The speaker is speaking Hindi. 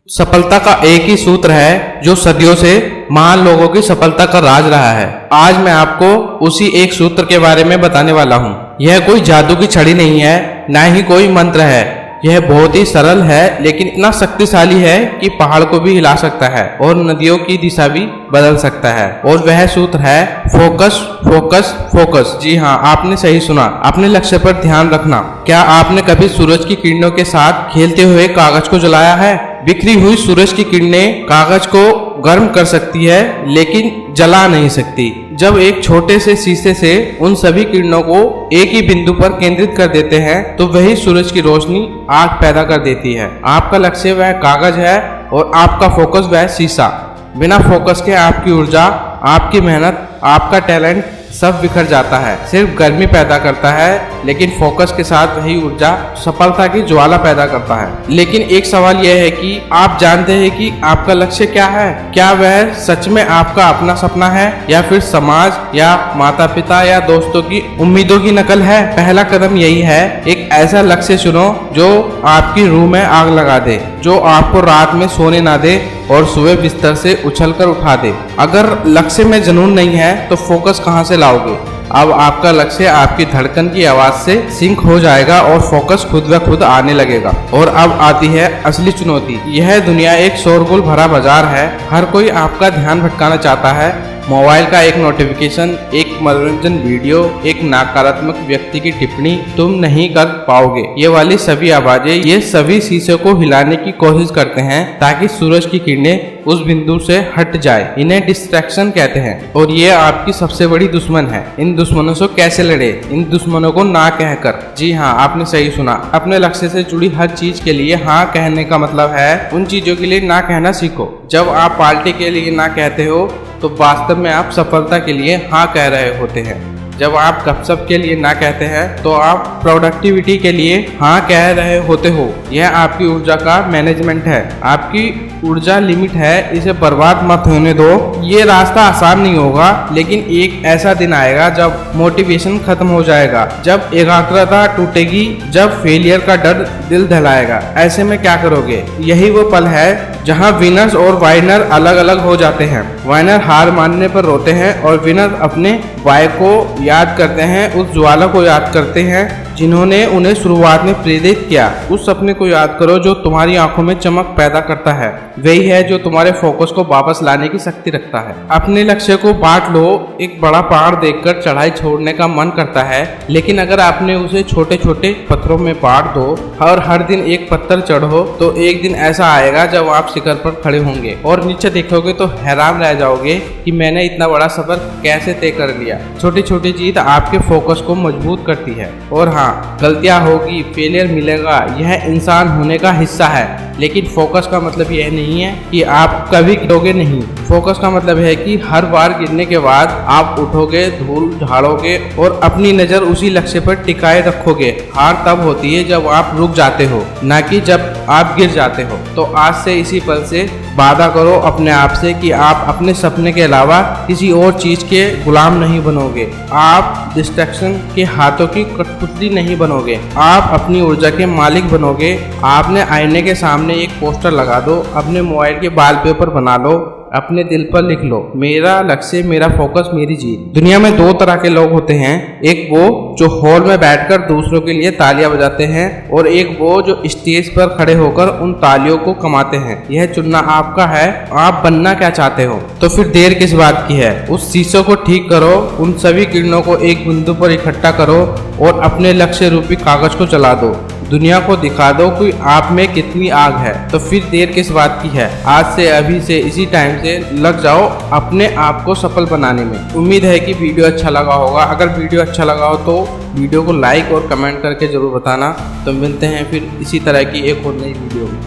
सफलता का एक ही सूत्र है जो सदियों से महान लोगों की सफलता का राज रहा है। आज मैं आपको उसी एक सूत्र के बारे में बताने वाला हूँ। यह कोई जादू की छड़ी नहीं है, ना ही कोई मंत्र है। यह बहुत ही सरल है, लेकिन इतना शक्तिशाली है कि पहाड़ को भी हिला सकता है और नदियों की दिशा भी बदल सकता है। और वह सूत्र है फोकस फोकस फोकस। जी हाँ, आपने सही सुना। अपने लक्ष्य पर ध्यान रखना। क्या आपने कभी सूरज की किरणों के साथ खेलते हुए कागज को जलाया है? बिखरी हुई सूरज की किरणें कागज को गर्म कर सकती है, लेकिन जला नहीं सकती। जब एक छोटे से शीशे से उन सभी किरणों को एक ही बिंदु पर केंद्रित कर देते हैं, तो वही सूरज की रोशनी आग पैदा कर देती है। आपका लक्ष्य वह कागज है और आपका फोकस वह शीशा। बिना फोकस के आपकी ऊर्जा, आपकी मेहनत, आपका टैलेंट सब बिखर जाता है। सिर्फ गर्मी पैदा करता है, लेकिन फोकस के साथ वही ऊर्जा सफलता की ज्वाला पैदा करता है। लेकिन एक सवाल यह है कि आप जानते हैं कि आपका लक्ष्य क्या है? क्या वह सच में आपका अपना सपना है, या फिर समाज या माता पिता या दोस्तों की उम्मीदों की नकल है? पहला कदम यही है, एक ऐसा लक्ष्य चुनो जो आपकी रूह में आग लगा दे, जो आपको रात में सोने ना दे और सुबह बिस्तर से उछलकर उठा दे। अगर लक्ष्य में जुनून नहीं है तो फोकस कहाँ से लाओगे? अब आपका लक्ष्य आपकी धड़कन की आवाज से सिंक हो जाएगा और फोकस खुद ब खुद आने लगेगा। और अब आती है असली चुनौती। यह दुनिया एक शोरगुल भरा बाजार है। हर कोई आपका ध्यान भटकाना चाहता है। मोबाइल का एक नोटिफिकेशन, एक मनोरंजन वीडियो, एक नकारात्मक व्यक्ति की टिप्पणी, तुम नहीं कर पाओगे, ये वाली सभी आवाजें, ये सभी शीशे को हिलाने की कोशिश करते हैं ताकि सूरज की किरणें उस बिंदु से हट जाए। इन्हें डिस्ट्रैक्शन कहते हैं और ये आपकी सबसे बड़ी दुश्मन है। इन दुश्मनों से कैसे लड़े? इन दुश्मनों को ना कहकर। जी हाँ, आपने सही सुना। अपने लक्ष्य से जुड़ी हर चीज के लिए हाँ कहने का मतलब है उन चीजों के लिए ना कहना सीखो। जब आप पार्टी के लिए ना कहते हो तो वास्तव में आप सफलता के लिए हाँ कह रहे होते हैं। जब आप गपशप के लिए ना कहते हैं तो आप प्रोडक्टिविटी के लिए हाँ कह रहे होते हो। यह आपकी ऊर्जा का मैनेजमेंट है। आपकी ऊर्जा लिमिट है, इसे बर्बाद मत होने दो। ये रास्ता आसान नहीं होगा, लेकिन एक ऐसा दिन आएगा जब मोटिवेशन खत्म हो जाएगा, जब एकाग्रता टूटेगी, जब फेलियर का डर दिल दहलाएगा। ऐसे में क्या करोगे? यही वो पल है जहां विनर्स और वाइनर अलग अलग हो जाते हैं। वाइनर हार मानने पर रोते हैं और विनर अपने वाय को याद करते हैं, उस ज्वाला को याद करते हैं जिन्होंने उन्हें शुरुआत में प्रेरित किया। उस सपने को याद करो जो तुम्हारी आंखों में चमक पैदा करता है। वही है जो तुम्हारे फोकस को वापस लाने की शक्ति रखता है। अपने लक्ष्य को बांट लो। एक बड़ा पहाड़ देखकर चढ़ाई छोड़ने का मन करता है, लेकिन अगर आपने उसे छोटे छोटे पत्थरों में बांट दो और हर दिन एक पत्थर चढ़ो, तो एक दिन ऐसा आएगा जब आप शिखर पर खड़े होंगे और नीचे देखोगे तो हैरान रह जाओगे कि मैंने इतना बड़ा सफर कैसे तय कर लिया। छोटी छोटी जीत आपके फोकस को मजबूत करती है। और हाँ, गलतियां होगी, फेलियर मिलेगा, यह इंसान होने का हिस्सा है। लेकिन फोकस का मतलब यह नहीं है कि आप कभी गिरोगे नहीं। फोकस का मतलब है कि हर बार गिरने के बाद आप उठोगे, धूल झाड़ोगे और अपनी नजर उसी लक्ष्य पर टिकाए रखोगे। हार तब होती है जब आप रुक जाते हो, ना कि जब आप गिर जाते हो। तो आज से इसी पल से वादा करो अपने आप से कि आप अपने सपने के अलावा किसी और चीज के गुलाम नहीं बनोगे। आप डिस्ट्रैक्शन के हाथों की कठपुतली नहीं बनोगे। आप अपनी ऊर्जा के मालिक बनोगे। आपने आईने के सामने एक पोस्टर लगा दो, अपने मोबाइल के वॉलपेपर बना लो, अपने दिल पर लिख लो, मेरा लक्ष्य, मेरा फोकस, मेरी जीत। दुनिया में दो तरह के लोग होते हैं। एक वो जो हॉल में बैठकर दूसरों के लिए तालियां बजाते हैं, और एक वो जो स्टेज पर खड़े होकर उन तालियों को कमाते हैं। यह चुनना आपका है। आप बनना क्या चाहते हो? तो फिर देर किस बात की है? उस शीशे को ठीक करो, उन सभी किरणों को एक बिंदु पर इकट्ठा करो और अपने लक्ष्य रूपी कागज को जला दो। दुनिया को दिखा दो कि आप में कितनी आग है। तो फिर देर किस बात की है? आज से, अभी से, इसी टाइम से लग जाओ अपने आप को सफल बनाने में। उम्मीद है कि वीडियो अच्छा लगा होगा। अगर वीडियो अच्छा लगा हो तो वीडियो को लाइक और कमेंट करके जरूर बताना। तो मिलते हैं फिर इसी तरह की एक और नई वीडियो में।